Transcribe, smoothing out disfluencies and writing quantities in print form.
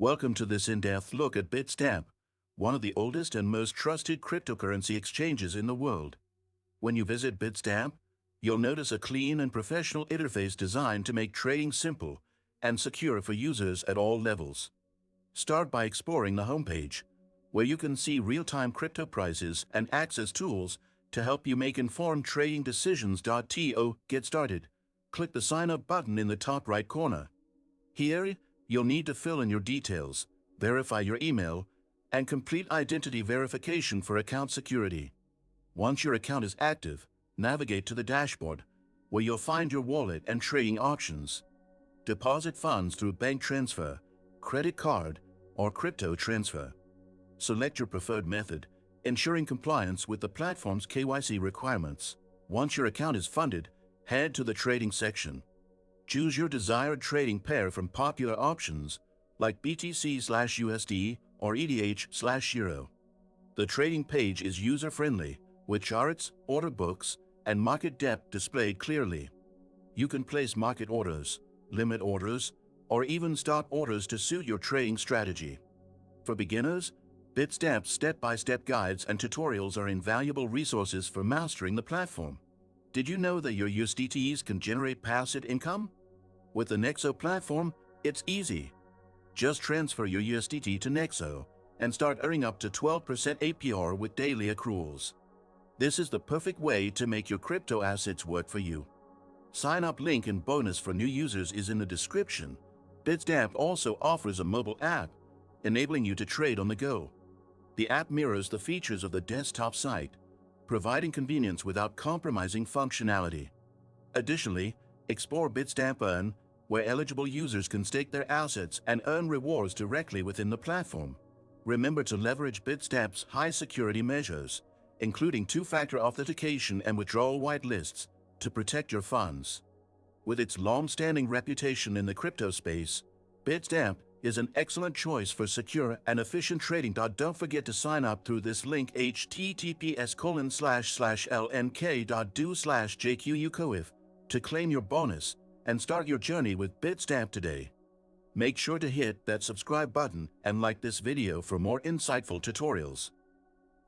Welcome to this in-depth look at Bitstamp, one of the oldest and most trusted cryptocurrency exchanges in the world. When you visit Bitstamp, you'll notice a clean and professional interface designed to make trading simple and secure for users at all levels. Start by exploring the homepage, where you can see real-time crypto prices and access tools to help you make informed trading decisions. To get started, click the Sign Up button in the top right corner. Here, you'll need to fill in your details, verify your email, and complete identity verification for account security. Once your account is active, navigate to the dashboard, where you'll find your wallet and trading options. Deposit funds through bank transfer, credit card, or crypto transfer. Select your preferred method, ensuring compliance with the platform's KYC requirements. Once your account is funded, head to the trading section. Choose your desired trading pair from popular options like BTC/USD or ETH/Euro. The trading page is user-friendly, with charts, order books, and market depth displayed clearly. You can place market orders, limit orders, or even stop orders to suit your trading strategy. For beginners, Bitstamp's step-by-step guides and tutorials are invaluable resources for mastering the platform. Did you know that your USDTs can generate passive income? With the Nexo platform, it's easy. Just transfer your USDT to Nexo and start earning up to 12% APR with daily accruals. This is the perfect way to make your crypto assets work for you. Sign up link and bonus for new users is in the description. Bitstamp also offers a mobile app, enabling you to trade on the go. The app mirrors the features of the desktop site, providing convenience without compromising functionality. Additionally, explore Bitstamp Earn, where eligible users can stake their assets and earn rewards directly within the platform. Remember to leverage Bitstamp's high security measures, including two-factor authentication and withdrawal whitelists, to protect your funds. With its long-standing reputation in the crypto space, Bitstamp is an excellent choice for secure and efficient trading. Don't forget to sign up through this link https://lnk.do/jquucoif to claim your bonus and start your journey with Bitstamp today. Make sure to hit that subscribe button and like this video for more insightful tutorials.